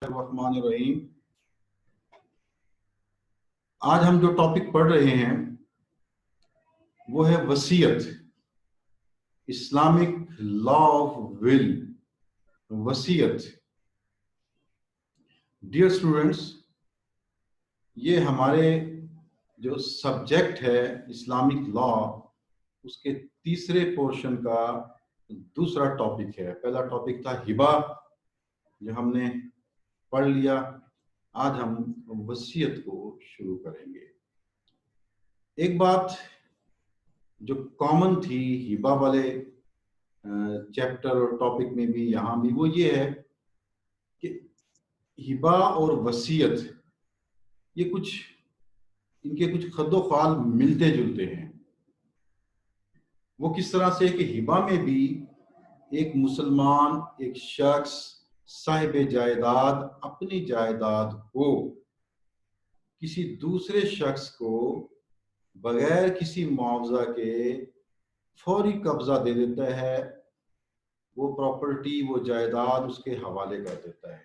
الرحمن الرحیم۔ آج ہم جو ٹاپک پڑھ رہے ہیں وہ ہے وصیت، اسلامک لا آف ول، وصیت۔ ڈیئر اسٹوڈنٹس، یہ ہمارے جو سبجیکٹ ہے اسلامک لا، اس کے تیسرے پورشن کا دوسرا ٹاپک ہے۔ پہلا ٹاپک تھا ہبہ، جو ہم نے پڑھ لیا۔ آج ہم وصیت کو شروع کریں گے۔ ایک بات جو کامن تھی ہبہ والے چیپٹر اور ٹاپک میں بھی، یہاں بھی، وہ یہ ہے کہ ہبہ اور وصیت یہ ان کے کچھ خد و خال ملتے جلتے ہیں۔ وہ کس طرح سے کہ ہبہ میں بھی ایک مسلمان، ایک شخص صاحب جائیداد اپنی جائیداد کو کسی دوسرے شخص کو بغیر کسی معاوضہ کے فوری قبضہ دے دیتا ہے، وہ پراپرٹی، وہ جائیداد اس کے حوالے کر دیتا ہے۔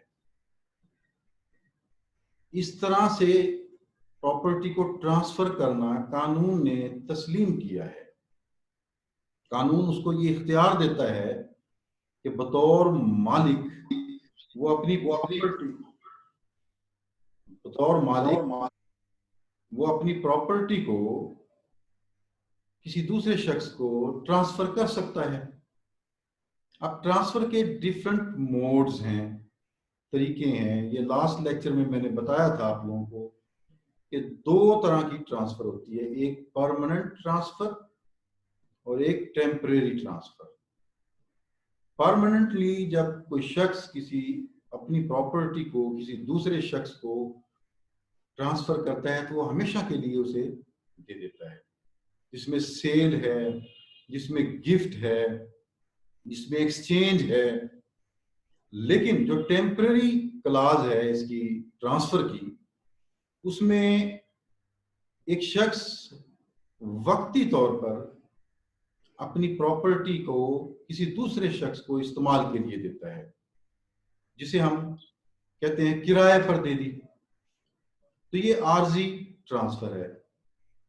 اس طرح سے پراپرٹی کو ٹرانسفر کرنا قانون نے تسلیم کیا ہے۔ قانون اس کو یہ اختیار دیتا ہے کہ بطور مالک وہ اپنی پراپرٹی کو کسی دوسرے شخص کو ٹرانسفر کر سکتا ہے۔ اب ٹرانسفر کے ڈیفرنٹ موڈز ہیں، طریقے ہیں۔ یہ لاسٹ لیکچر میں نے بتایا تھا آپ لوگوں کو کہ دو طرح کی ٹرانسفر ہوتی ہے، ایک پرماننٹ ٹرانسفر اور ایک ٹیمپریری ٹرانسفر۔ پرماننٹلی جب کوئی شخص اپنی پراپرٹی کو کسی دوسرے شخص کو ٹرانسفر کرتا ہے تو وہ ہمیشہ کے لیے اسے دے دیتا ہے، جس میں سیل ہے، جس میں گفٹ ہے، جس میں ایکسچینج ہے۔ لیکن جو ٹیمپرری کلاز ہے اس کی ٹرانسفر کی، اس میں ایک شخص وقتی طور پر اپنی پراپرٹی کو کسی دوسرے شخص کو استعمال کے لیے دیتا ہے، جسے ہم کہتے ہیں کرائے پر دے دی۔ تو یہ عارضی ٹرانسفر ہے۔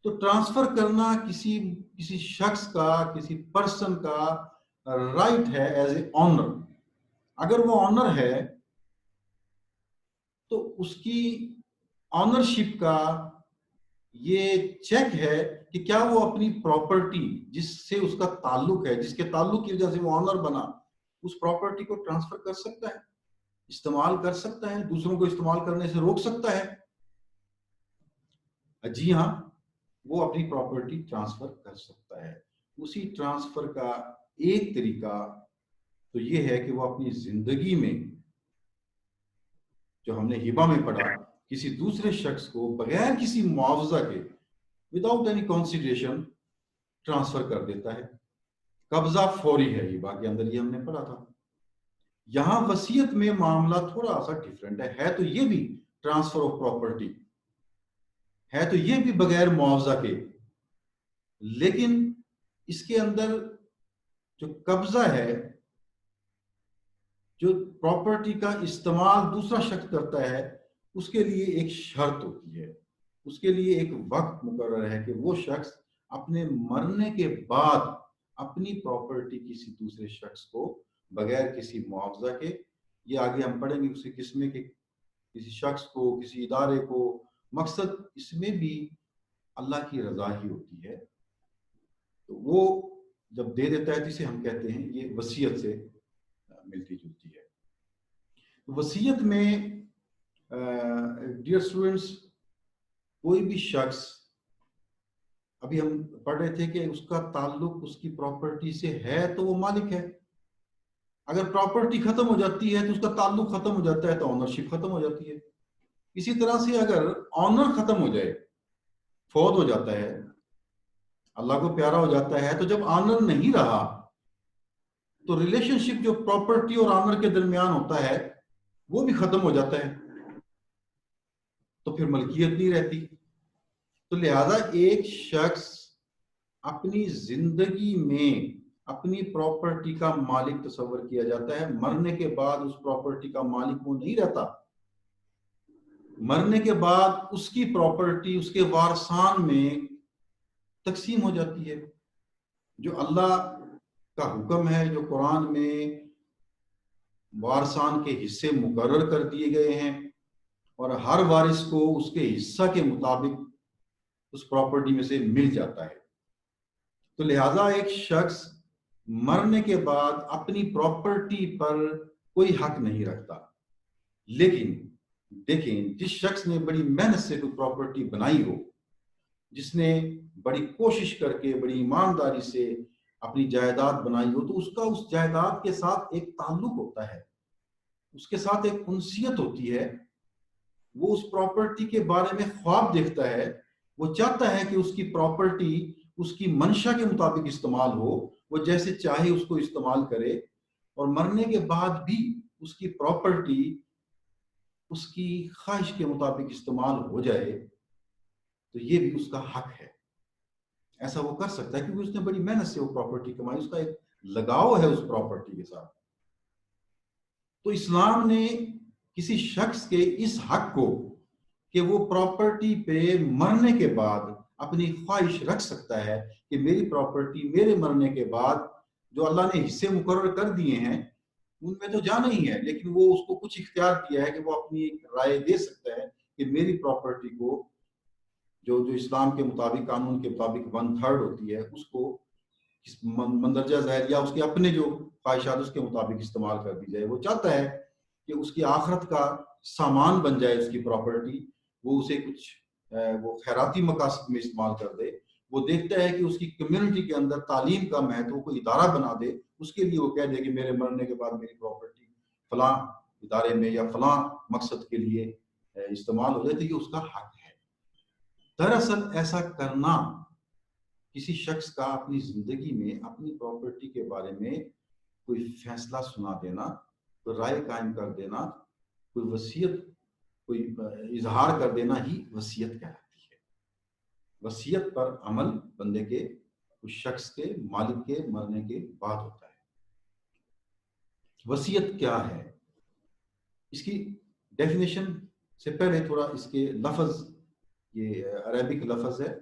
تو ٹرانسفر کرنا کسی شخص کا، کسی پرسن کا رائٹ ہے ایز اے آنر۔ اگر وہ آنر ہے تو اس کی آنرشپ کا یہ چیک ہے کہ کیا وہ اپنی پراپرٹی جس سے اس کا تعلق ہے، جس کے تعلق کی وجہ سے وہ آنر بنا، اس پراپرٹی کو ٹرانسفر کر سکتا ہے، استعمال کر سکتا ہے، دوسروں کو استعمال کرنے سے روک سکتا ہے۔ جی ہاں، وہ اپنی پراپرٹی ٹرانسفر کر سکتا ہے۔ اسی ٹرانسفر کا ایک طریقہ تو یہ ہے کہ وہ اپنی زندگی میں، جو ہم نے ہبہ میں پڑھا، کسی دوسرے شخص کو بغیر کسی معاوضہ کے، وداؤٹ اینی کنسیڈریشن، ٹرانسفر کر دیتا ہے۔ قبضہ فوری ہے ہبہ کے اندر، یہ ہم نے پڑھا تھا۔ یہاں وصیت میں معاملہ تھوڑا سا ڈیفرنٹ ہے تو یہ بھی ٹرانسفر آف پراپرٹی ہے، تو یہ بھی بغیر معاوضہ کے، لیکن اس کے اندر جو قبضہ ہے، جو پراپرٹی کا استعمال دوسرا شخص کرتا ہے، اس کے لیے ایک شرط ہوتی ہے، اس کے لیے ایک وقت مقرر ہے کہ وہ شخص اپنے مرنے کے بعد اپنی پراپرٹی کسی دوسرے شخص کو بغیر کسی معاوضہ کے، یہ آگے ہم پڑھیں گے اسی قسم میں، کہ کسی شخص کو، کسی ادارے کو، مقصد اس میں بھی اللہ کی رضا ہی ہوتی ہے، تو وہ جب دے دیتا ہے جسے ہم کہتے ہیں، یہ وصیت سے ملتی جلتی ہے۔ وصیت میں ڈیئر اسٹوڈنٹس، کوئی بھی شخص، ابھی ہم پڑھ رہے تھے کہ اس کا تعلق اس کی پراپرٹی سے ہے تو وہ مالک ہے۔ اگر پراپرٹی ختم ہو جاتی ہے تو اس کا تعلق ختم ہو جاتا ہے، تو آنرشپ ختم ہو جاتی ہے۔ اسی طرح سے اگر آنر ختم ہو جائے، فوت ہو جاتا ہے، اللہ کو پیارا ہو جاتا ہے، تو جب آنر نہیں رہا تو ریلیشن شپ جو پراپرٹی اور آنر کے درمیان ہوتا ہے وہ بھی ختم ہو جاتا ہے، تو پھر ملکیت نہیں رہتی۔ تو لہذا ایک شخص اپنی زندگی میں اپنی پراپرٹی کا مالک تصور کیا جاتا ہے، مرنے کے بعد اس پراپرٹی کا مالک وہ نہیں رہتا، مرنے کے بعد اس کی پراپرٹی اس کے وارثان میں تقسیم ہو جاتی ہے. جو اللہ کا حکم ہے، جو قرآن میں وارثان کے حصے مقرر کر دیے گئے ہیں، اور ہر وارث کو اس کے حصہ کے مطابق اس پراپرٹی میں سے مل جاتا ہے. تو لہٰذا ایک شخص مرنے کے بعد اپنی پراپرٹی پر کوئی حق نہیں رکھتا. لیکن دیکھیں، جس شخص نے بڑی محنت سے کوئی پراپرٹی بنائی ہو، جس نے بڑی کوشش کر کے بڑی ایمانداری سے اپنی جائیداد بنائی ہو، تو اس کا اس جائیداد کے ساتھ ایک تعلق ہوتا ہے، اس کے ساتھ ایک انسیت ہوتی ہے. وہ اس پراپرٹی کے بارے میں خواب دیکھتا ہے، وہ چاہتا ہے کہ اس کی پراپرٹی اس کی منشا کے مطابق استعمال ہو، وہ جیسے چاہے اس کو استعمال کرے، اور مرنے کے بعد بھی اس کی پراپرٹی اس کی خواہش کے مطابق استعمال ہو جائے. تو یہ بھی اس کا حق ہے. ایسا وہ کر سکتا ہے کیونکہ اس نے بڑی محنت سے وہ پراپرٹی کمائی، اس کا ایک لگاؤ ہے اس پراپرٹی کے ساتھ. تو اسلام نے کسی شخص کے اس حق کو کہ وہ پراپرٹی پہ مرنے کے بعد اپنی خواہش رکھ سکتا ہے کہ میری پراپرٹی میرے مرنے کے بعد جو اللہ نے حصے مقرر کر دیے ہیں ان میں تو جانا ہی ہے، لیکن وہ اس کو کچھ اختیار دیا ہے کہ وہ اپنی رائے دے سکتا ہے کہ میری پراپرٹی کو جو اسلام کے مطابق، قانون کے مطابق 1/3 ہوتی ہے، اس کو مندرجہ ذیل یا اس کے اپنے جو خواہشات اس کے مطابق استعمال کر دی جائے. وہ چاہتا ہے کہ اس کی آخرت کا سامان بن جائے اس کی پراپرٹی، وہ اسے کچھ وہ خیراتی مقاصد میں استعمال کر دے. وہ دیکھتا ہے کہ اس کی کمیونٹی کے اندر تعلیم کم ہے تو وہ کوئی ادارہ بنا دے، اس کے لیے وہ کہہ دے کہ میرے مرنے کے بعد میری پراپرٹی فلاں ادارے میں یا فلاں مقصد کے لیے استعمال ہو جائے. تو یہ اس کا حق ہے. دراصل ایسا کرنا کسی شخص کا اپنی زندگی میں اپنی پراپرٹی کے بارے میں کوئی فیصلہ سنا دینا، کوئی رائے قائم کر دینا، کوئی وصیت، کوئی اظہار کر دینا ہی وصیت کہلاتی ہے. وصیت پر عمل بندے کے، اس شخص کے، مالک کے مرنے کے بعد ہوتا ہے. وصیت کیا ہے؟ اس کی ڈیفینیشن سے پہلے تھوڑا اس کے لفظ، یہ عربک لفظ ہے،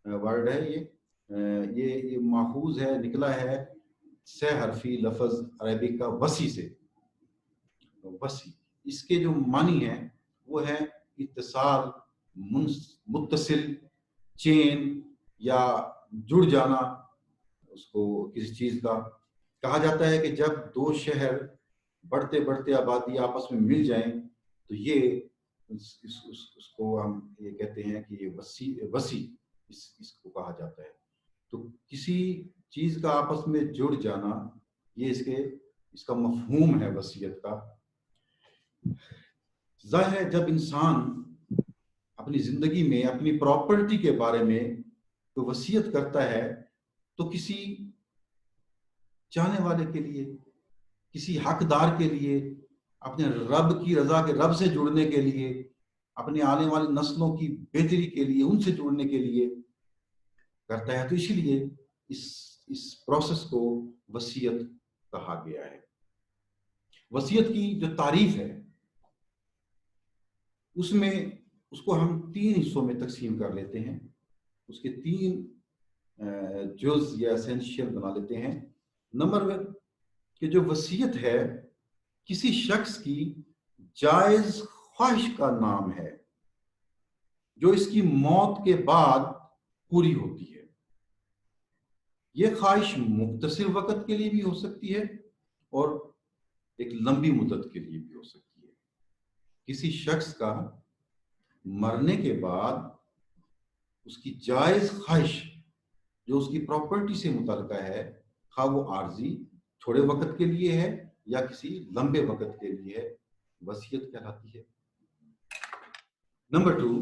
ورڈ ہے، یہ ماخوذ ہے، نکلا ہے 6 حرفی لفظ عربک کا وصی سے. وصی اس کے جو معنی ہیں وہ ہے اتصال، متصل، چین یا جڑ جانا. اس کو کسی چیز کا کہا جاتا ہے کہ جب دو شہر بڑھتے بڑھتے آبادی آپس میں مل جائیں تو یہ اس کو ہم یہ کہتے ہیں کہ یہ وصی اس کو کہا جاتا ہے. تو کسی چیز کا آپس میں جڑ جانا، یہ اس کا مفہوم ہے وصیت کا. ظاہر ہے جب انسان اپنی زندگی میں اپنی پراپرٹی کے بارے میں کوئی وصیت کرتا ہے تو کسی چاہنے والے کے لیے، کسی حقدار کے لیے، اپنے رب کی رضا کے رب سے جڑنے کے لیے، اپنے آنے والی نسلوں کی بہتری کے لیے، ان سے جڑنے کے لیے کرتا ہے. تو اسی لیے اس پروسیس کو وصیت کہا گیا ہے. وصیت کی جو تعریف ہے اس کو ہم 3 حصوں میں تقسیم کر لیتے ہیں. اس کے 3 جز یا اسینشیل بنا لیتے ہیں. نمبر 1 کہ جو وصیت ہے کسی شخص کی جائز خواہش کا نام ہے جو اس کی موت کے بعد پوری ہوتی ہے. یہ خواہش مختصر وقت کے لیے بھی ہو سکتی ہے اور ایک لمبی مدت کے لیے بھی ہو سکتی ہے. کسی شخص کا مرنے کے بعد اس کی جائز خواہش جو اس کی پراپرٹی سے متعلقہ ہے، خواہ وہ عارضی تھوڑے وقت کے لیے ہے یا کسی لمبے وقت کے لیے ہے، وصیت کہلاتی ہے. نمبر 2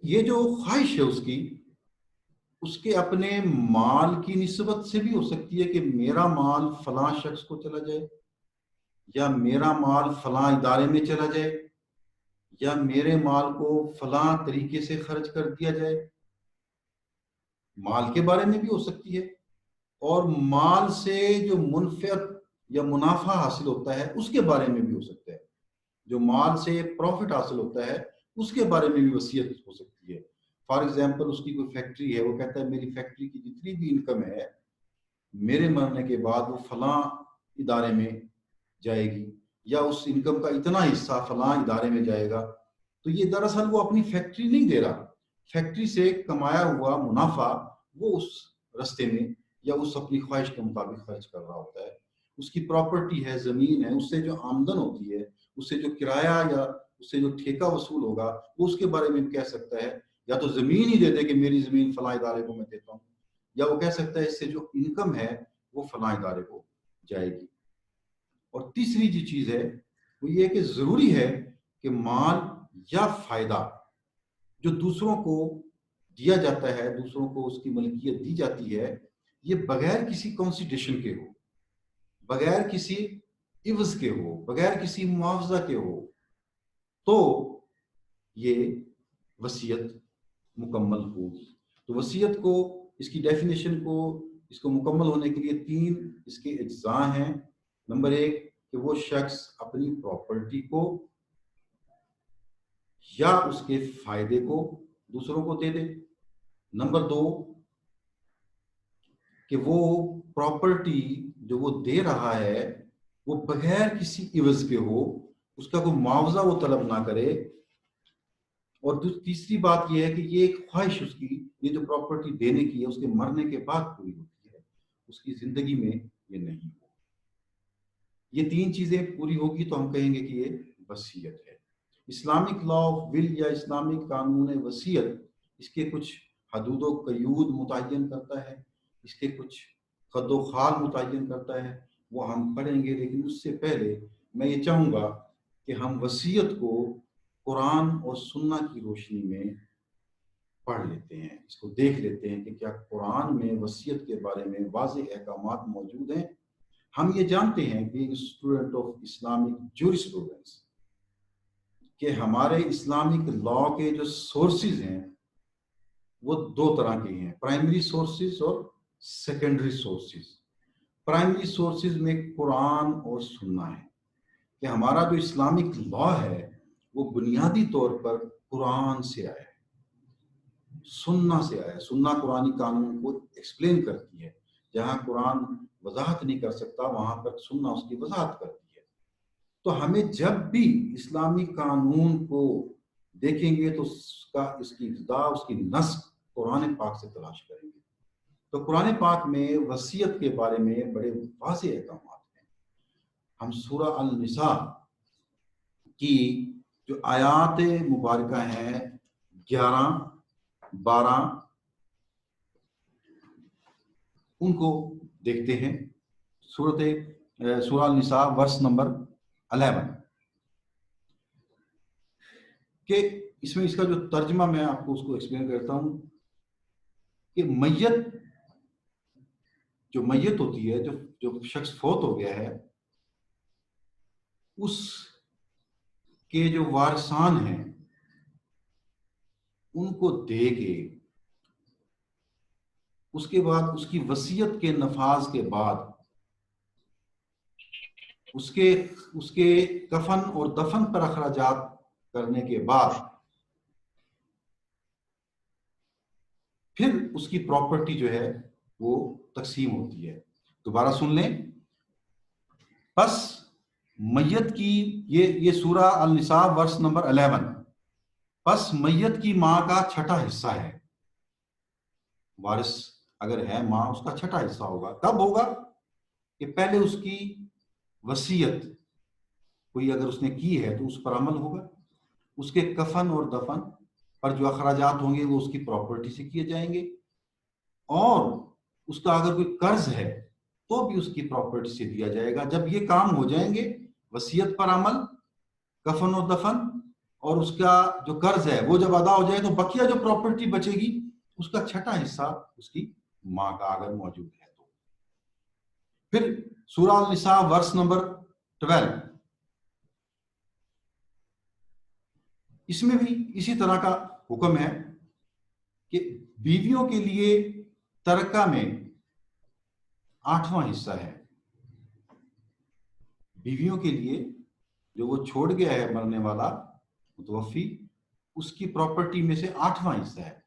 یہ جو خواہش ہے اس کے اپنے مال کی نسبت سے بھی ہو سکتی ہے کہ میرا مال فلاں شخص کو چلا جائے، یا میرا مال فلاں ادارے میں چلا جائے، یا میرے مال کو فلاں طریقے سے خرچ کر دیا جائے. مال کے بارے میں بھی ہو سکتی ہے اور مال سے جو منفعت یا منافع حاصل ہوتا ہے اس کے بارے میں بھی ہو سکتا ہے. جو مال سے پروفٹ حاصل ہوتا ہے اس کے بارے میں بھی وصیت ہو سکتی ہے. فار ایگزامپل اس کی کوئی فیکٹری ہے، وہ کہتا ہے میری فیکٹری کی جتنی بھی انکم ہے میرے مرنے کے بعد وہ فلاں ادارے میں جائے گی، یا اس انکم کا اتنا حصہ فلاں ادارے میں جائے گا. تو یہ دراصل وہ اپنی فیکٹری نہیں دے رہا، فیکٹری سے کمایا ہوا منافع وہ اس رستے میں یا اس اپنی خواہش کے مطابق خرچ کر رہا ہوتا ہے. اس کی پراپرٹی ہے، زمین ہے، اس سے جو آمدن ہوتی ہے، اس سے جو کرایہ یا اس سے جو ٹھیکہ وصول ہوگا وہ اس کے بارے میں کہہ سکتا ہے. یا تو زمین ہی دے دے کہ میری زمین فلاں ادارے کو میں دیتا ہوں، یا وہ کہہ سکتا ہے اس سے جو انکم ہے وہ فلاں ادارے کو جائے گی. اور تیسری جو چیز ہے وہ یہ کہ ضروری ہے کہ مال یا فائدہ جو دوسروں کو دیا جاتا ہے، دوسروں کو اس کی ملکیت دی جاتی ہے، یہ بغیر کسی کنسیڈریشن کے ہو، بغیر کسی عوض کے ہو، بغیر کسی معاوضہ کے ہو، تو یہ وصیت مکمل ہوگی. تو وصیت کو، اس کی ڈیفینیشن کو، اس کو مکمل ہونے کے لیے 3 اس کے اجزاء ہیں. نمبر 1 کہ وہ شخص اپنی پراپرٹی کو یا اس کے فائدے کو دوسروں کو دے دے. نمبر 2 کہ وہ پراپرٹی جو وہ دے رہا ہے وہ بغیر کسی عوض کے ہو، اس کا کوئی معاوضہ وہ طلب نہ کرے. اور تیسری بات یہ ہے کہ یہ ایک خواہش اس کی، یہ جو پراپرٹی دینے کی ہے اس کے مرنے کے بعد پوری ہوتی ہے، اس کی زندگی میں یہ نہیں ہو. یہ 3 چیزیں پوری ہوگی تو ہم کہیں گے کہ یہ وصیت ہے. اسلامک لا آف ول یا اسلامک قانون وصیت اس کے کچھ حدود و قیود متعین کرتا ہے، اس کے کچھ خد و خال متعین کرتا ہے، وہ ہم پڑھیں گے. لیکن اس سے پہلے میں یہ چاہوں گا کہ ہم وصیت کو قرآن اور سنہ کی روشنی میں پڑھ لیتے ہیں، اس کو دیکھ لیتے ہیں کہ کیا قرآن میں وصیت کے بارے میں واضح احکامات موجود ہیں. ہم یہ جانتے ہیں کہ اسٹوڈنٹ آف اسلامک جورسپروڈنس کہ ہمارے اسلامک لا کے جو سورسز ہیں وہ 2 طرح کے ہیں، پرائمری سورسز اور سیکنڈری سورسز. پرائمری سورسز میں قرآن اور سنہ ہے کہ ہمارا جو اسلامک لا ہے وہ بنیادی طور پر قرآن سے آیا ہے، سنہ سے آیا ہے. سنہ قرآنی قانون کو ایکسپلین کرتی ہے، جہاں قرآن وضاحت نہیں کر سکتا وہاں پر سنہ اس کی وضاحت کرتی ہے. تو ہمیں جب بھی اسلامی قانون کو دیکھیں گے تو اس کی ابتدا، اس کی نسق قرآن پاک سے تلاش کریں گے. تو قرآن پاک میں وصیت کے بارے میں بڑے واضح احکامات ہیں. ہم سورہ النساء کی جو آیات مبارکہ ہیں 11 12 ان کو دیکھتے ہیں. سورہ النساء ورس نمبر 11 کہ اس میں اس کا جو ترجمہ میں آپ کو اس کو ایکسپلین کرتا ہوں کہ جو میت ہوتی ہے، جو شخص فوت ہو گیا ہے، اس کے جو وارثان ہیں ان کو دے کے اس کے بعد اس کی وصیت کے نفاذ کے بعد اس کے کفن اور دفن پر اخراجات کرنے کے بعد پھر اس کی پراپرٹی جو ہے وہ تقسیم ہوتی ہے. دوبارہ سن لیں. بس میت کی یہ سورہ النساء ورس نمبر 11. بس میت کی ماں کا چھٹا حصہ ہے، وارث اگر ہے ماں اس کا چھٹا حصہ ہوگا. کب ہوگا؟ کہ پہلے اس کی وصیت کوئی اگر اس نے کی ہے تو اس پر عمل ہوگا، اس کے کفن اور دفن پر جو اخراجات ہوں گے وہ اس کی پراپرٹی سے کیے جائیں گے، اور اس کا اگر کوئی قرض ہے تو بھی اس کی پراپرٹی سے دیا جائے گا. جب یہ کام ہو جائیں گے، وصیت پر عمل، کفن و دفن اور اس کا جو قرض ہے وہ جب ادا ہو جائے تو بقیہ جو پراپرٹی بچے گی اس کا چھٹا حصہ اس کی ماں کا اگر موجود ہے تو. پھر سورہ النساء ورس نمبر 12 اس میں بھی اسی طرح کا حکم ہے کہ بیویوں کے لیے ترکہ میں 8واں حصہ ہے. بیویوں کے لیے جو وہ چھوڑ گیا ہے مرنے والا متوفی، اس کی پراپرٹی میں سے 8واں حصہ ہے.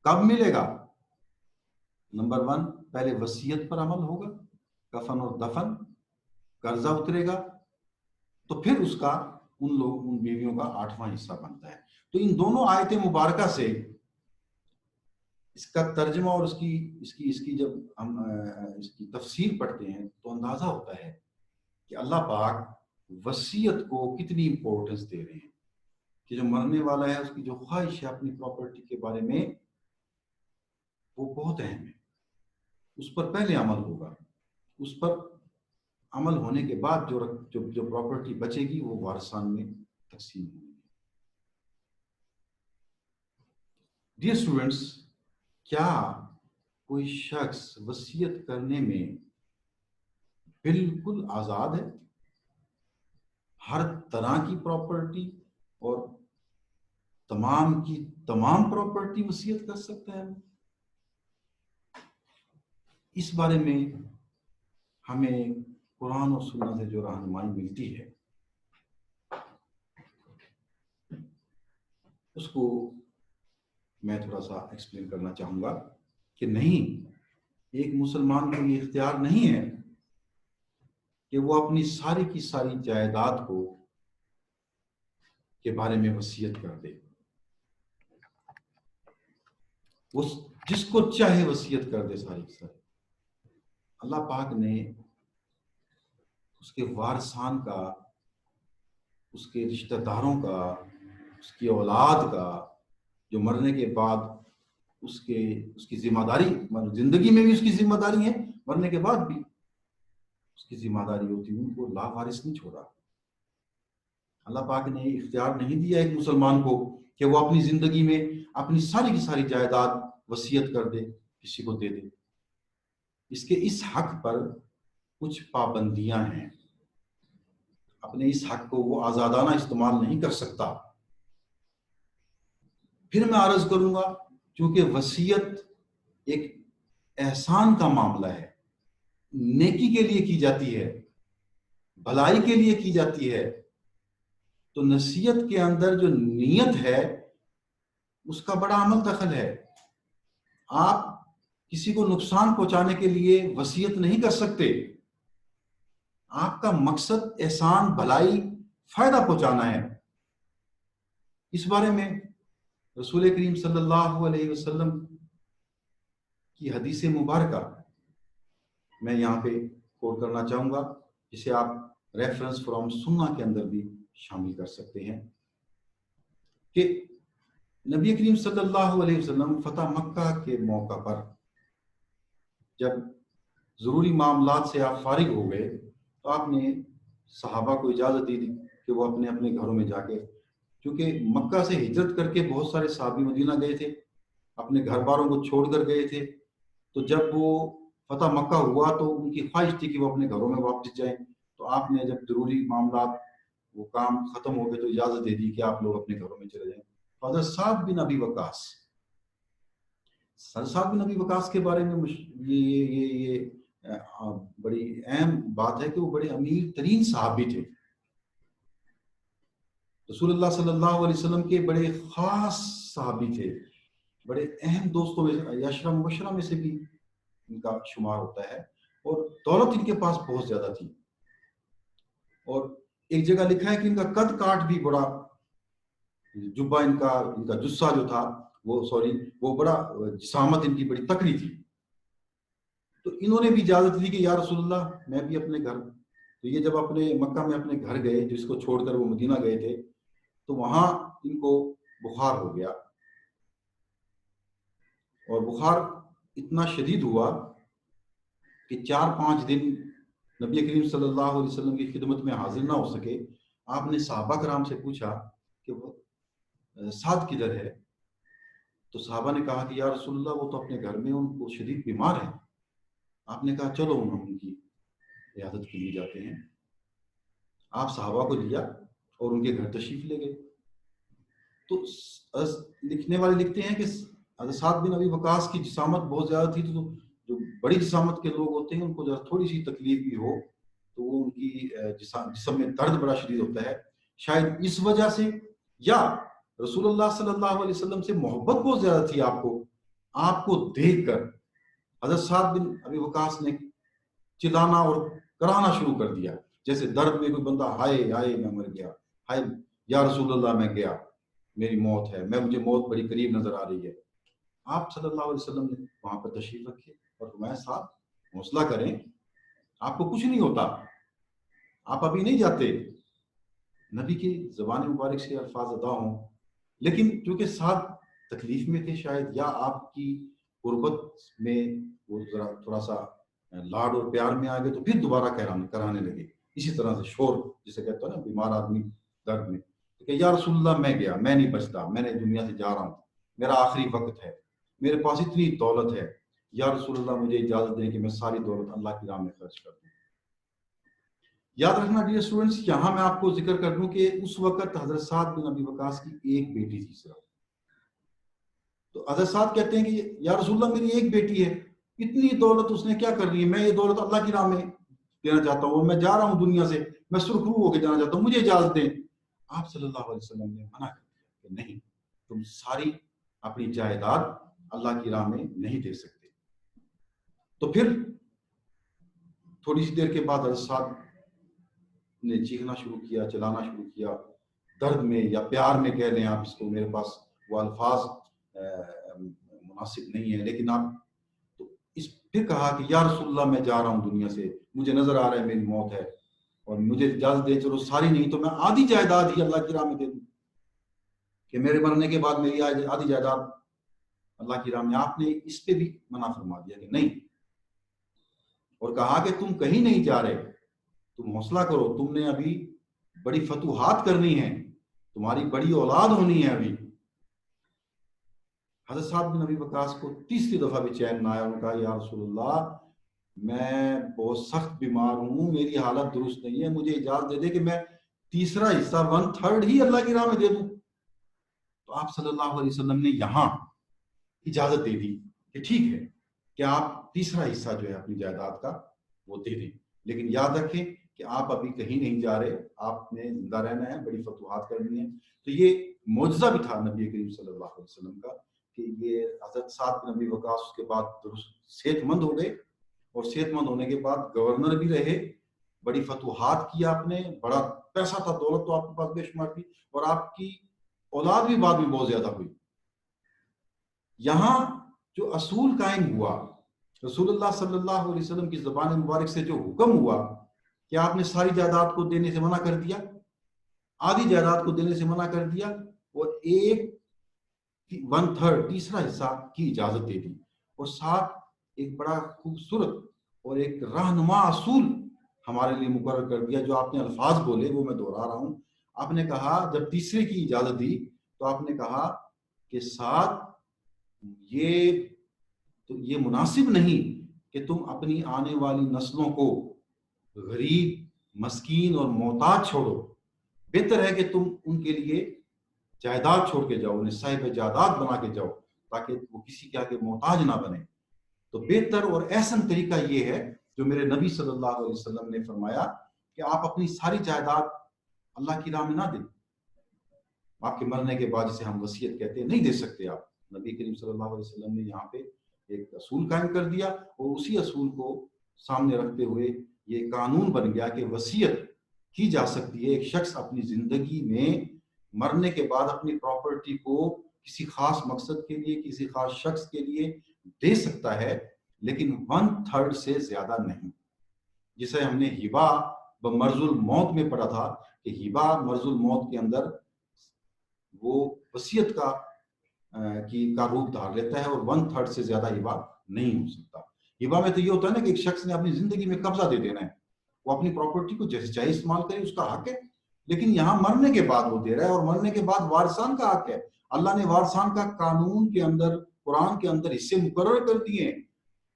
کب ملے گا؟ نمبر 1، پہلے وصیت پر عمل ہوگا، کفن اور دفن، قرضہ اترے گا، تو پھر اس کا ان بیویوں کا 8واں حصہ بنتا ہے. تو ان دونوں آیت مبارکہ سے اس کا ترجمہ اور اس کی جب ہم اس کی تفسیر پڑھتے ہیں تو اندازہ ہوتا ہے کہ اللہ پاک وصیت کو کتنی امپورٹنس دے رہے ہیں، کہ جو مرنے والا ہے اس کی جو خواہش ہے اپنی پراپرٹی کے بارے میں وہ بہت اہم ہے. اس پر پہلے عمل ہوگا، اس پر عمل ہونے کے بعد جو پراپرٹی بچے گی وہ وارثان میں تقسیم ہوگی. ڈیئر اسٹوڈنٹس، کیا کوئی شخص وصیت کرنے میں بالکل آزاد ہے؟ ہر طرح کی پراپرٹی اور تمام کی تمام پراپرٹی وصیت کر سکتا ہے؟ اس بارے میں ہمیں قرآن اور سنت سے جو رہنمائی ملتی ہے اس کو میں تھوڑا سا ایکسپلین کرنا چاہوں گا کہ نہیں، ایک مسلمان کو یہ اختیار نہیں ہے کہ وہ اپنی ساری کی ساری جائیداد کو کے بارے میں وصیت کر دے. وہ جس کو چاہے وصیت کر دے ساری کی ساری. اللہ پاک نے اس کے وارثان کا، اس کے رشتہ داروں کا، اس کی اولاد کا جو مرنے کے بعد اس کی ذمہ داری، زندگی میں بھی اس کی ذمہ داری ہے، مرنے کے بعد بھی اس کی ذمہ داری ہوتی ہے، ان کو لاوارث نہیں چھوڑا. اللہ پاک نے اختیار نہیں دیا ایک مسلمان کو کہ وہ اپنی زندگی میں اپنی ساری کی ساری جائیداد وصیت کر دے، کسی کو دے دے. اس کے اس حق پر کچھ پابندیاں ہیں. اپنے اس حق کو وہ آزادانہ استعمال نہیں کر سکتا. پھر میں عرض کروں گا، چونکہ وصیت ایک احسان کا معاملہ ہے، نیکی کے لیے کی جاتی ہے، بھلائی کے لیے کی جاتی ہے، تو نصیحت کے اندر جو نیت ہے اس کا بڑا عمل دخل ہے. آپ کسی کو نقصان پہنچانے کے لیے وصیت نہیں کر سکتے. آپ کا مقصد احسان، بھلائی، فائدہ پہنچانا ہے. اس بارے میں رسول کریم صلی اللہ علیہ وسلم کی حدیث مبارکہ میں یہاں پہ کوٹ کرنا چاہوں گا، جسے آپ ریفرنس فرام سنہ کے اندر بھی شامل کر سکتے ہیں، کہ نبی کریم صلی اللہ علیہ وسلم فتح مکہ کے موقع پر جب ضروری معاملات سے آپ فارغ ہو گئے تو آپ نے صحابہ کو اجازت دی کہ وہ اپنے اپنے گھروں میں جا کے، کیونکہ مکہ سے ہجرت کر کے بہت سارے صحابی مدینہ گئے تھے، اپنے گھر باروں کو چھوڑ کر گئے تھے. تو جب وہ فتح مکہ ہوا تو ان کی خواہش تھی کہ وہ اپنے گھروں میں واپس جائیں. تو آپ نے جب ضروری معاملات وہ کام ختم ہو گئے تو اجازت دے دی کہ آپ لوگ اپنے گھروں میں چلے جائیں. حضرت سعد بن ابی وقاص، سعد بن ابی وقاص کے بارے میں یہ بڑی اہم بات ہے کہ وہ بڑے امیر ترین صحابی تھے. رسول اللہ صلی اللہ علیہ وسلم کے بڑے خاص صحابی تھے، بڑے اہم دوستوں میں، عشرہ مبشرہ میں سے بھی ان کا شمار ہوتا ہے، اور دولت ان کے پاس بہت زیادہ تھی. اور ایک جگہ لکھا ہے کہ ان کا قد کاٹ بھی بڑا، جبہ ان کا جسہ جو تھا وہ بڑا جسامت ان کی بڑی تکڑی تھی. تو انہوں نے بھی اجازت دی کہ یا رسول اللہ میں بھی اپنے گھر. تو یہ جب اپنے مکہ میں اپنے گھر گئے، جس کو چھوڑ کر وہ مدینہ گئے تھے، تو وہاں ان کو بخار ہو گیا، اور بخار اتنا شدید ہوا کہ 4-5 دن نبی کریم صلی اللہ علیہ وسلم کی خدمت میں حاضر نہ ہو سکے. آپ نے صحابہ کرام سے پوچھا کہ وہ سعد کدھر ہے؟ تو صحابہ نے کہا کہ یا رسول اللہ وہ تو اپنے گھر میں، ان کو شدید بیمار ہیں. آپ نے کہا چلو ہم ان کی عیادت کے لیے جاتے ہیں. آپ صحابہ کو لیا اور ان کے گھر تشریف لے گئے. تو لکھنے والے لکھتے ہیں کہ حضرت سعد بن ابی وقاص کی جسامت بہت زیادہ تھی، تو جو بڑی جسامت کے لوگ ہوتے ہیں ان کو ذرا تھوڑی سی تکلیف بھی ہو تو وہ ان کی جسم میں درد بڑا شدید ہوتا ہے، شاید اس وجہ سے، یا رسول اللہ صلی اللہ علیہ وسلم سے محبت بہت زیادہ تھی آپ کو دیکھ کر حضرت سعد بن ابی وقاص نے چلانا اور کرانا شروع کر دیا، جیسے درد میں کوئی بندہ ہائے ہائے میں مر گیا، ہائے یا رسول اللہ میں گیا، میری موت ہے، مجھے موت بڑی قریب نظر آ رہی ہے۔ آپ صلی اللہ علیہ وسلم نے وہاں پر تشریف رکھے اور فرمایا صاحب حوصلہ کریں، آپ کو کچھ نہیں ہوتا، آپ ابھی نہیں جاتے۔ نبی کی زبان مبارک سے الفاظ ادا ہوں، لیکن چونکہ ساتھ تکلیف میں تھے شاید، یا آپ کی غربت میں وہ ذرا تھوڑا سا لاڈ اور پیار میں آ گئے تو پھر دوبارہ کرانے لگے، اسی طرح سے شور جسے کہتا ہے نا بیمار آدمی درد میں، کہ یا رسول اللہ میں گیا، میں نہیں بچتا، میں نے دنیا سے جا رہا ہوں، میرا آخری وقت ہے، میرے پاس اتنی دولت ہے، یا رسول اللہ مجھے اجازت دیں کہ میں ساری دولت اللہ کی راہ میں خرچ کر دوں۔ یاد رکھنا ڈیئر اسٹوڈنٹس، یہاں میں آپ کو ذکر کر دوں کہ اس وقت حضرت سعد بن ابی وقاص کی ایک بیٹی تھی صرف۔ تو حضرت سعد کہتے ہیں کہ یا رسول اللہ میری ایک بیٹی ہے، اتنی دولت اس نے کیا کر لی ہے، میں یہ دولت اللہ کی راہ میں دینا چاہتا ہوں، میں جا رہا ہوں دنیا سے، میں سرخرو ہو کے جانا چاہتا ہوں، مجھے اجازت دیں۔ آپ صلی اللہ علیہ وسلم نے منع کر دیا کہ نہیں، تم ساری اپنی جائیداد اللہ کی راہ میں نہیں دے سکتے۔ تو پھر تھوڑی سی دیر کے بعد حضرت سعد نے چیخنا شروع کیا، چلانا شروع کیا، درد میں یا پیار میں کہہ لیں آپ اس کو، میرے پاس وہ الفاظ مناسب نہیں ہے، لیکن آپ تو پھر کہا کہ یا رسول اللہ میں جا رہا ہوں دنیا سے، مجھے نظر آ رہا ہے میری موت ہے، اور مجھے اجازت دے، چلو ساری نہیں تو میں آدھی جائیداد ہی اللہ کی راہ میں دے دوں، کہ میرے مرنے کے بعد میری آدھی جائیداد اللہ کی راہ میں۔ آپ نے اس پہ بھی منع فرما دیا کہ نہیں، اور کہا کہ تم کہیں نہیں جا رہے، تم حوصلہ کرو، تم نے ابھی بڑی فتوحات کرنی ہے، تمہاری بڑی اولاد ہونی ہے ابھی۔ حضرت صاحب بن ابی وقاص کو تیسری دفعہ بھی چین نہ آیا، انہوں نے کہا یا رسول اللہ میں بہت سخت بیمار ہوں، میری حالت درست نہیں ہے، مجھے اجازت دے دے کہ میں تیسرا حصہ 1/3 ہی اللہ کی راہ میں دے دوں۔ تو آپ صلی اللہ علیہ وسلم نے یہاں اجازت دے دی کہ ٹھیک ہے کہ آپ تیسرا حصہ جو ہے اپنی جائیداد کا وہ دے دیں، لیکن یاد رکھیں کہ آپ ابھی کہیں نہیں جا رہے، آپ نے زندہ رہنا ہے، بڑی فتوحات کرنی ہے۔ تو یہ معجزہ بھی تھا نبی کریم صلی اللہ علیہ وسلم کا کہ یہ حضرت سعد بن ابی وقاص اس کے بعد درست صحت مند ہو گئے، اور صحت مند ہونے کے بعد گورنر بھی رہے، بڑی فتوحات کی آپ نے، بڑا پیسہ تھا، دولت تو آپ کے پاس بے شمار تھی، اور آپ کی اولاد بھی بعد میں بہت زیادہ ہوئی۔ یہاں جو اصول قائم ہوا، رسول اللہ صلی اللہ علیہ وسلم کی زبان مبارک سے جو حکم ہوا کہ آپ نے ساری جائیداد کو دینے سے منع کر دیا، آدھی جائیداد کو دینے سے منع کر دیا، اور 1/3 تیسرا حصہ کی اجازت دے دی، اور ساتھ ایک بڑا خوبصورت اور ایک رہنما اصول ہمارے لیے مقرر کر دیا، جو آپ نے الفاظ بولے وہ میں دہرا رہا ہوں۔ آپ نے کہا جب تیسرے کی اجازت دی تو آپ نے کہا کہ ساتھ یہ مناسب نہیں کہ تم اپنی آنے والی نسلوں کو غریب، مسکین اور محتاج چھوڑو، بہتر ہے کہ تم ان کے لیے جائیداد چھوڑ کے جاؤ، انہیں صاحب جائیداد بنا کے جاؤ، تاکہ وہ کسی کے آگے محتاج نہ بنے۔ تو بہتر اور احسن طریقہ یہ ہے جو میرے نبی صلی اللہ علیہ وسلم نے فرمایا کہ آپ اپنی ساری جائیداد اللہ کی راہ میں نہ دیں، آپ کے مرنے کے بعد جسے ہم وصیت کہتے ہیں نہیں دے سکتے آپ۔ نبی کریم صلی اللہ علیہ وسلم نے یہاں پہ ایک اصول قائم کر دیا، اور اسی اصول کو سامنے رکھتے ہوئے یہ قانون بن گیا کہ وصیت کی جا سکتی ہے، ایک شخص اپنی زندگی میں مرنے کے بعد اپنی پراپرٹی کو کسی خاص مقصد کے لیے، کسی خاص شخص کے لیے دے سکتا ہے، لیکن 1/3 سے زیادہ نہیں، جسے ہم نے ہبہ بمرض الموت میں پڑھا تھا کہ ہبہ مرض الموت کے اندر وہ وصیت کا روپ دھار لیتا ہے، اور 1/3 سے زیادہ ہبہ نہیں ہو سکتا۔ ہبہ میں تو یہ ہوتا ہے نا کہ ایک شخص نے اپنی زندگی میں قبضہ دے دینا ہے، وہ اپنی پراپرٹی کو جیسے چاہے استعمال کرے، اس کا حق ہے، لیکن یہاں مرنے کے بعد وہ دے رہا ہے، اور مرنے کے بعد وارثان کا حق ہے۔ اللہ نے وارثان کا قانون کے اندر، قرآن کے اندر حصے مقرر کر دیے ہیں،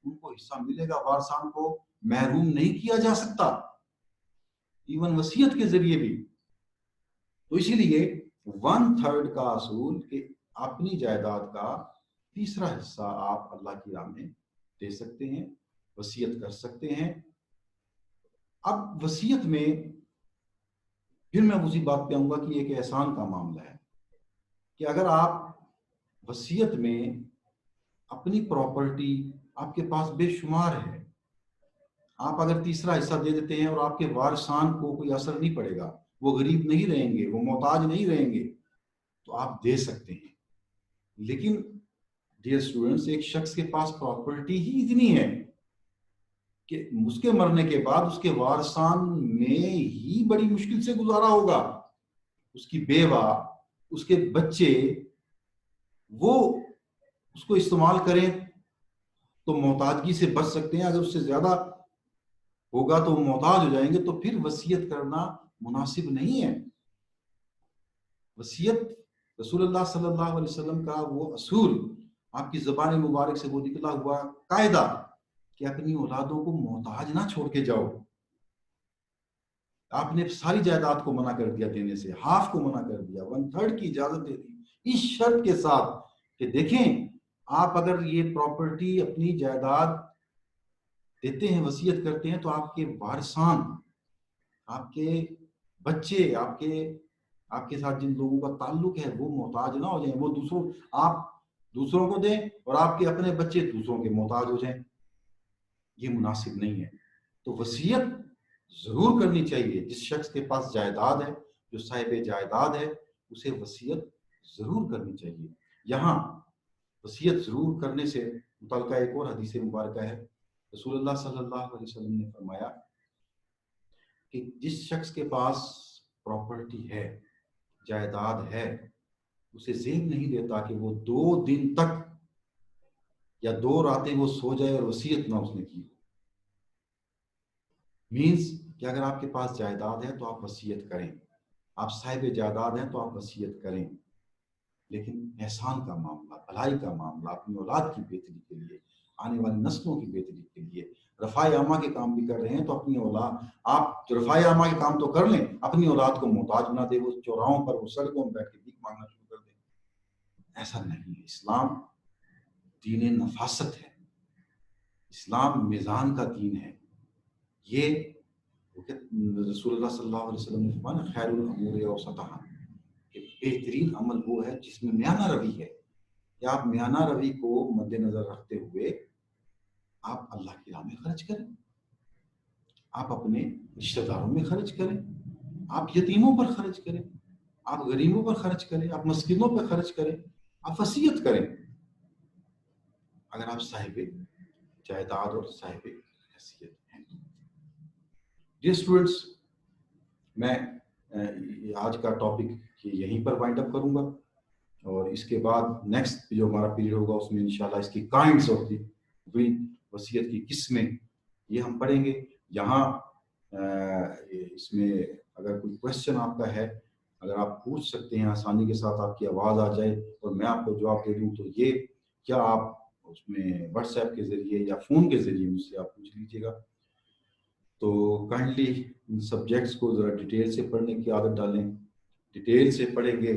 ان کو حصہ ملے گا، وارثان کو محروم نہیں کیا جا سکتا، ایون وصیت کے ذریعے بھی۔ تو اسی لیے 1/3 کا اصول کہ اپنی جائیداد کا تیسرا حصہ آپ اللہ کی راہ میں دے سکتے ہیں، وصیت کر سکتے ہیں. اب وصیت میں پھر میں اسی بات پہ آؤں گا کہ ایک احسان کا معاملہ ہے کہ اگر آپ وصیت میں اپنی پراپرٹی آپ کے پاس بے شمار ہے, آپ اگر تیسرا حصہ دے دیتے ہیں اور آپ کے وارثان کو کوئی اثر نہیں پڑے گا, وہ غریب نہیں رہیں گے, وہ محتاج نہیں رہیں گے, تو آپ دے سکتے ہیں. لیکن ڈیئر اسٹوڈنٹس, ایک شخص کے پاس پراپرٹی ہی اتنی ہے کہ اس کے مرنے کے بعد اس کے وارثان میں ہی بڑی مشکل سے گزارا ہوگا. اس کی بیوہ, اس کے بچے, وہ اس کو استعمال کریں تو محتاجگی سے بچ سکتے ہیں. اگر اس سے زیادہ ہوگا تو وہ محتاج ہو جائیں گے, تو پھر وصیت کرنا مناسب نہیں ہے. وصیت رسول اللہ صلی اللہ علیہ وسلم کا وہ اصول, آپ کی زبان مبارک سے وہ نکلا ہوا قاعدہ کہ اپنی اولادوں کو محتاج نہ چھوڑ کے جاؤ. آپ نے ساری جائیداد کو منع کر دیا دینے سے, ہاف کو منع کر دیا, 1/3 کی اجازت دے دی, اس شرط کے ساتھ کہ دیکھیں آپ اگر یہ پراپرٹی اپنی جائیداد دیتے ہیں, وصیت کرتے ہیں, تو آپ کے وارثان, آپ کے بچے, آپ کے ساتھ جن لوگوں کا تعلق ہے وہ محتاج نہ ہو جائیں. وہ آپ دوسروں کو دیں اور آپ کے اپنے بچے دوسروں کے محتاج ہو جائیں. یہ مناسب نہیں ہے. تو وصیت ضرور کرنی چاہیے. جس شخص کے پاس جائیداد ہے, جو صاحب جائیداد ہے, اسے وصیت ضرور کرنی چاہیے. یہاں وصیت ضرور کرنے سے متعلقہ ایک اور حدیث مبارکہ ہے. رسول اللہ صلی اللہ علیہ وسلم نے فرمایا کہ جس شخص کے پاس پراپرٹی ہے, جائیداد ہے, اسے ذہن نہیں دیتا کہ وہ 2 دن تک یا 2 راتیں وہ سو جائے اور وصیت نہ اس نے کی. مینز کہ اگر آپ کے پاس جائیداد ہے تو آپ وصیت کریں, آپ صاحب جائیداد ہیں تو آپ وصیت کریں, لیکن احسان کا معاملہ, بھلائی کا معاملہ, اپنی اولاد کی بہتری کے لیے, آنے والی نسلوں کی بہتری کے لیے, رفاع عامہ کے کام بھی کر رہے ہیں تو اپنی اولاد, آپ رفاع عامہ کے کام تو کر لیں, اپنی اولاد کو محتاج نہ دے, وہ چوراہوں پر, وہ سڑکوں میں بیٹھ کے بھیک مانگنا شروع کر دیں. ایسا نہیں ہے. اسلام دین نفاست ہے, اسلام میزان کا دین ہے. یہ رسول اللہ صلی اللہ علیہ وسلم نے فرمایا خیر الامور اوسطھا, کہ بہترین عمل وہ ہے جس میں میانہ روی ہے, کہ آپ میانہ روی کو مد نظر رکھتے ہوئے آپ اللہ کی راہ میں خرچ کریں, آپ اپنے رشتہ داروں میں خرچ کریں, آپ یتیموں پر خرچ کریں, آپ غریبوں پر خرچ کریں, آپ مسکینوں پر خرچ کریں, آپ وصیت کریں, اگر آپ صاحب جائیداد اور صاحب حیثیت ہیں. ڈیئر اسٹوڈنٹس, میں آج کا ٹاپک یہیں پر وائنڈ اپ کروں گا, اور اس کے بعد نیکسٹ جو ہمارا پیریڈ ہوگا اس میں انشاءاللہ اس کی کائنڈس آف دی وصیت کی قسمیں یہ ہم پڑھیں گے. یہاں اس میں اگر کوئی کوشچن آپ کا ہے, اگر آپ پوچھ سکتے ہیں آسانی کے ساتھ, آپ کی آواز آ جائے اور میں آپ کو جواب دے دوں, تو یہ کیا آپ اس میں واٹس ایپ کے ذریعے یا فون کے ذریعے مجھ سے آپ پوچھ لیجیے گا. تو کائنڈلی ان سبجیکٹس کو ذرا ڈیٹیل سے پڑھنے کی عادت ڈالیں. ڈیٹیل سے پڑھیں گے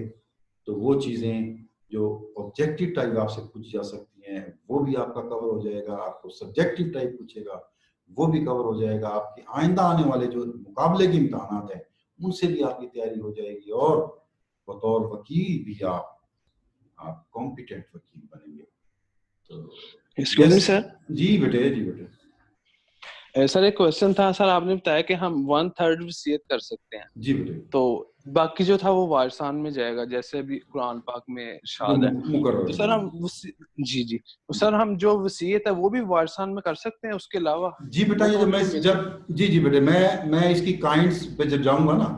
تو وہ چیزیں جو آبجیکٹیو ٹائپ آپ سے پوچھی جا سکتی ہیں وہ بھی آپ کا کور ہو جائے گا, آپ کو سبجیکٹیو ٹائپ پوچھے گا وہ بھی کور ہو جائے گا, آپ کے آئندہ آنے والے جو مقابلے کے امتحانات ہیں ان سے بھی آپ کی تیاری ہو جائے گی, اور بطور وکیل بھی آپ کمپیٹنٹ وکیل بنیں گے. تو سر جی بیٹے. سر ایک کوشچن تھا سر, آپ نے بتایا کہ ہم 1/3 وصیت کر سکتے ہیں. جی بیٹے. تو باقی جو تھا وہ وارثان میں جائے گا جیسے ابھی قرآن پاک میں ارشاد ہے. تو سر ہم جی سر ہم جو وصیت ہے وہ بھی وارثان میں کر سکتے ہیں اس کے علاوہ؟ جی بیٹا, یہ جو میں جب جی بیٹے میں اس کی کائنڈس پہ جب جاؤں گا نا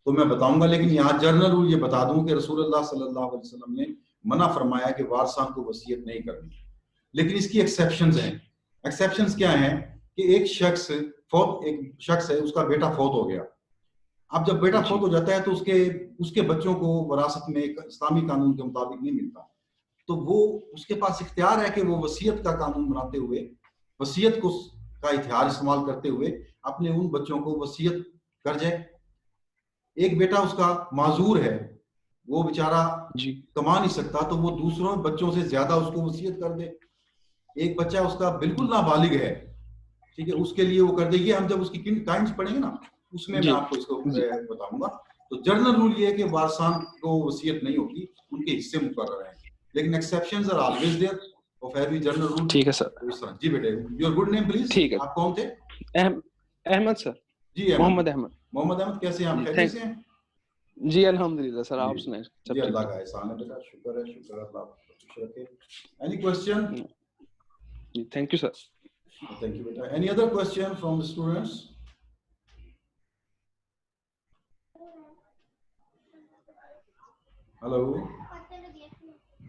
تو میں بتاؤں گا, لیکن یہاں جنرل رول یہ بتا دوں کہ رسول اللہ صلی اللہ علیہ وسلم نے منع فرمایا کہ وارثان کو وصیت نہیں کرنی, لیکن اس کی ایکسیپشنز ہیں. ایکسیپشنز کیا ہیں کہ ایک شخص ہے, اس کا بیٹا فوت ہو گیا. اب جب بیٹا فوت ہو جاتا ہے تو اس کے بچوں کو وراثت میں اسلامی قانون کے مطابق نہیں ملتا, تو وہ اس کے پاس اختیار ہے کہ وہ وصیت کا قانون بناتے ہوئے, وصیت کا ہتھیار استعمال کرتے ہوئے اپنے ان بچوں کو وصیت کر جائے. ایک بیٹا اس کا معذور ہے, وہ بیچارہ کما نہیں سکتا, تو وہ دوسروں بچوں سے زیادہ اس کو وصیت کر دے. ایک بچہ اس کا بالکل نابالغ ہے, ٹھیک ہے, اس کے لیے وہ کر دے. یہ ہم جب اس کی کائنڈس پڑھیں گے نا اس میں آپ کو اس کو بتاؤں گا. تو جنرل رول یہ ہے کہ وارثان کو وصیت نہیں ہوتی, ان کے حصے مقرر ہیں, لیکن exceptions are always there of every general rule. ٹھیک ہے سر. جی بیٹے, یور گڈ نیم پلیز. ٹھیک ہے. آپ کون تھے؟ احمد سر. جی محمد احمد. محمد احمد, کیسے ہیں آپ؟ خیریت سے ہیں؟ جی الحمدللہ سر, آپ سنائیں. جی اللہ کا احسان ہے بیٹا, شکر ہے, شکر اللہ خوش رکھے. Any question? جی thank you sir. Thank you beta. Any other question from the students? Hello.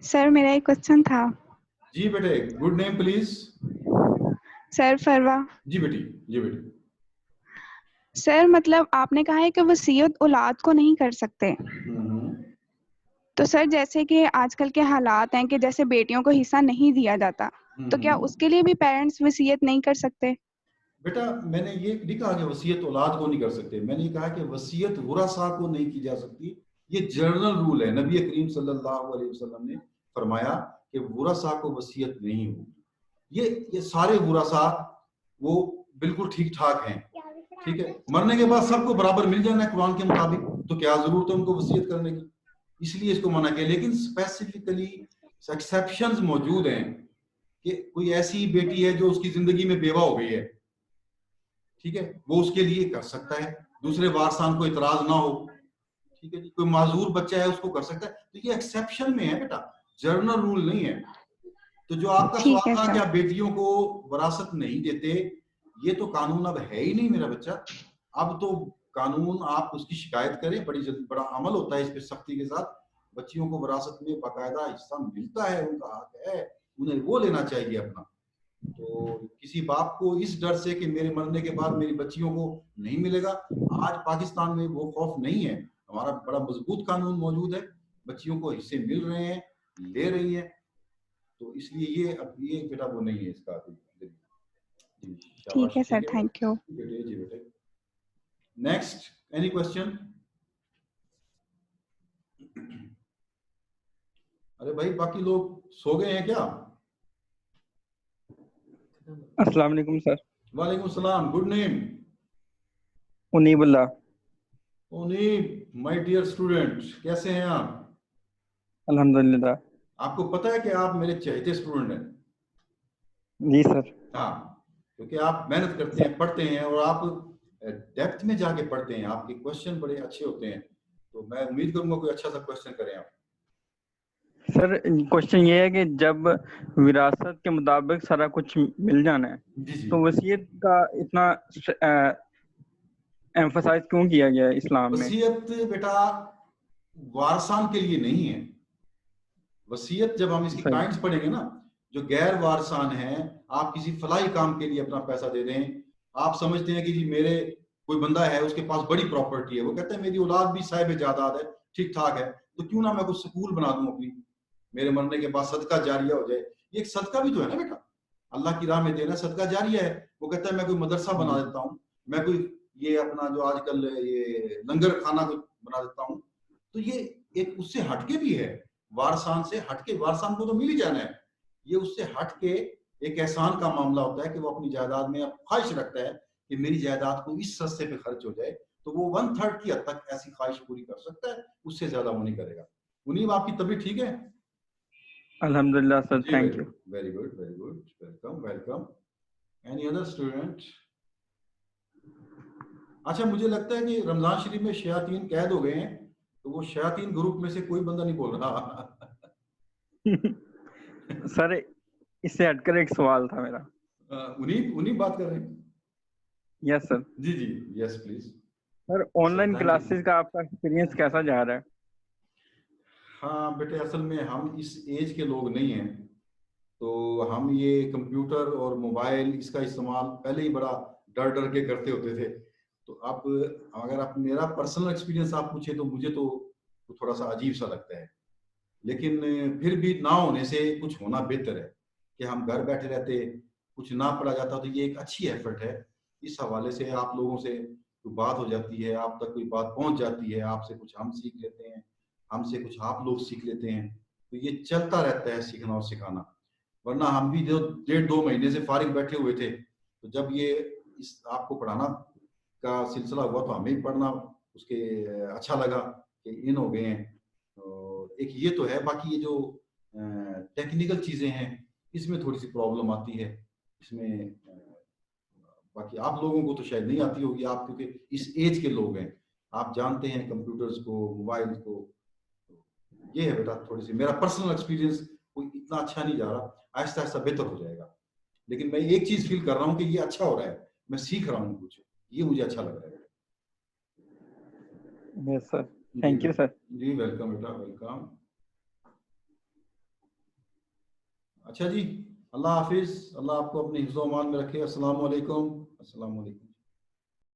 سر میرا ایک کوشچن تھا. جی بیٹے, گڈ نیم پلیز. سر فروا. جی بیٹی, جی بیٹی. سر مطلب آپ نے کہا ہے کہ وصیت اولاد کو نہیں کر سکتے, تو سر جیسے کہ آج کل کے حالات ہیں کہ جیسے بیٹیوں کو حصہ نہیں دیا جاتا, تو کیا اس کے لیے بھی پیرنٹس وصیت نہیں کر سکتے؟ بیٹا میں نے یہ نہیں کہا کہ وصیت اولاد کو نہیں کر سکتے, میں نے یہ کہا کہ وصیت ورثاء کو نہیں کی جا سکتی. یہ جنرل رول ہے. نبی کریم صلی اللہ علیہ وسلم نے فرمایا کہ ورثاء کو وصیت نہیں ہوگی. یہ سارے ورثاء وہ بالکل ٹھیک ٹھاک ہیں, ٹھیک ہے, مرنے کے بعد سب کو برابر مل جانا ہے قرآن کے مطابق, تو کیا ضرورت ہے ان کو وصیت کرنے کی, اس لیے اس کو منع کیا. لیکن اسپیسیفکلی ایکسیپشنز موجود ہیں کہ کوئی ایسی بیٹی ہے جو اس کی زندگی میں بیوہ ہو گئی ہے, ٹھیک ہے, وہ اس کے لیے کر سکتا ہے, دوسرے وارثان کو اعتراض نہ ہو, ٹھیک ہے جی, کوئی معذور بچہ ہے اس کو کر سکتا ہے. تو یہ ایکسیپشن میں ہے بیٹا, جنرل رول نہیں ہے. تو جو آپ کا سوال تھا کہ آپ بیٹیوں کو وراثت نہیں دیتے, یہ تو قانون اب ہے ہی نہیں میرا بچہ. اب تو قانون آپ اس کی شکایت کریں, بڑا عمل ہوتا ہے اس پہ سختی کے ساتھ. بچیوں کو وراثت میں باقاعدہ حصہ ملتا ہے, ان کا حق ہے, انہیں وہ لینا چاہیے اپنا. تو کسی باپ کو اس ڈر سے کہ میرے مرنے کے بعد میری بچیوں کو نہیں ملے گا, آج پاکستان میں وہ خوف نہیں ہے. ہمارا بڑا مضبوط قانون موجود ہے, بچیوں کو حصے مل رہے ہیں, لے رہی ہیں. تو اس لیے یہ بیٹا وہ نہیں ہے اس کا. ٹھیک ہے سر, تھینک یو. جی بیٹے. Next, any question? ارے بھائی باقی لوگ سو گئے ہیں کیا؟ السلام علیکم سر. وعلیکم السلام. Good name? Aneeb Ullah. Aneeb, my dear student, کیسے ہیں آپ؟ الحمدللہ. آپ کو پتا ہے کہ آپ میرے چہتے اسٹوڈنٹ ہیں. جی سر. ہاں, کیونکہ آپ محنت کرتے ہیں, پڑھتے ہیں, اور آپ ڈیپتھ میں جا کے پڑھتے ہیں. آپ کے کوشچن بڑے اچھے ہوتے ہیں, تو میں امید کروں گا کوئی اچھا سا کوشچن کریں آپ. سر کوشچن یہ ہے کہ جب وراثت کے مطابق سارا کچھ مل جانا ہے تو وصیت کا اتنا ایمفسائز کیوں کیا گیا ہے اسلام میں؟ وصیت بیٹا وارثان کے لیے نہیں ہے. وصیت جب ہم اس کی کائنڈس پڑھیں گے نا, جو غیر وارثان ہیں, آپ کسی فلاحی کام کے لیے اپنا پیسہ دے دیں, آپ سمجھتے ہیں کہ جی میرے کوئی بندہ ہے, اس کے پاس بڑی پراپرٹی ہے, وہ کہتے ہیں میری اولاد بھی صاحب جائیداد ہے, ٹھیک ٹھاک ہے, تو کیوں نہ میں کوئی سکول بنا دوں اپنی, میرے مرنے کے بعد صدقہ جاریہ ہو جائے. یہ ایک صدقہ بھی تو ہے نا بیٹا, اللہ کی راہ میں دینا صدقہ جاریہ ہے. وہ کہتا ہے میں کوئی مدرسہ بنا دیتا ہوں, میں کوئی یہ اپنا جو آج کل یہ لنگر کھانا کو بنا دیتا ہوں. تو یہ ایک اس سے ہٹ کے بھی ہے, وارثان سے ہٹ کے, وارثان کو تو مل ہی جانا ہے, یہ اس سے ہٹ کے ایک احسان کا معاملہ ہوتا ہے کہ وہ اپنی جائیداد میں خواہش رکھتا ہے کہ میری جائیداد کو اس سستے پہ خرچ ہو جائے, تو وہ 1/3 کی حد تک ایسی خواہش پوری کر سکتا ہے, اس سے زیادہ وہ نہیں کرے گا. انیب آپ کی طبیعت ٹھیک ہے؟ الحمدللہ sir, thank you. Very good, very good, welcome, welcome. Any other student? اچھا, مجھے لگتا ہے کہ رمضان شریف میں شیاطین قید ہو گئے ہیں, تو وہ شیاطین گروپ میں سے کوئی بندہ نہیں بول رہا. سر اس سے ہٹ کر ایک سوال تھا میرا. انیب بات کر رہے ہیں؟ Yes sir. جی جی, yes please. Sir online classes کا آپ کا ایکسپیرینس کیسا جا رہا ہے؟ ہاں بیٹے, اصل میں ہم اس ایج کے لوگ نہیں ہیں, تو ہم یہ کمپیوٹر اور موبائل اس کا استعمال پہلے ہی بڑا ڈر ڈر کے کرتے ہوتے تھے. تو اب اگر آپ میرا پرسنل ایکسپیرینس آپ پوچھیں تو مجھے تو تھوڑا سا عجیب سا لگتا ہے, لیکن پھر بھی نہ ہونے سے کچھ ہونا بہتر ہے کہ ہم گھر بیٹھے رہتے, کچھ نہ پڑھا جاتا, تو یہ ایک اچھی ایفرٹ ہے. اس حوالے سے آپ لوگوں سے کوئی بات ہو جاتی ہے, آپ تک کوئی بات پہنچ جاتی ہے, آپ سے کچھ ہم سیکھ لیتے ہیں, ہم سے کچھ آپ لوگ سیکھ لیتے ہیں, تو یہ چلتا رہتا ہے سیکھنا اور سکھانا. ورنہ ہم بھی جو 1.5-2 مہینے سے فارغ بیٹھے ہوئے تھے, تو جب یہ آپ کو پڑھانا کا سلسلہ ہوا تو ہمیں پڑھنا اس کے اچھا لگا کہ ان ہو گئے ہیں. ایک یہ تو ہے. باقی یہ جو ٹیکنیکل چیزیں ہیں اس میں تھوڑی سی پرابلم آتی ہے. اس میں باقی آپ لوگوں کو تو شاید نہیں آتی ہوگی, آپ کیونکہ اس ایج کے لوگ ہیں, آپ جانتے ہیں کمپیوٹرز کو, موبائل کو. یہ ہے بیٹا تھوڑی سی میرا پرسنل ایکسپیرینس کوئی اتنا اچھا نہیں جا رہا, آہستہ آہستہ بہتر ہو جائے گا. لیکن میں ایک چیز فیل کر رہا ہوں کہ یہ اچھا ہو رہا ہے, میں سیکھ رہا ہوں کچھ, یہ مجھے اچھا لگ رہا ہے. Yes sir, thank you sir. جی ویلکم بیٹا, ویلکم. اچھا جی, اللہ حافظ, اللہ آپ کو اپنے حفظ و امان میں رکھے. السلام علیکم. السلام علیکم.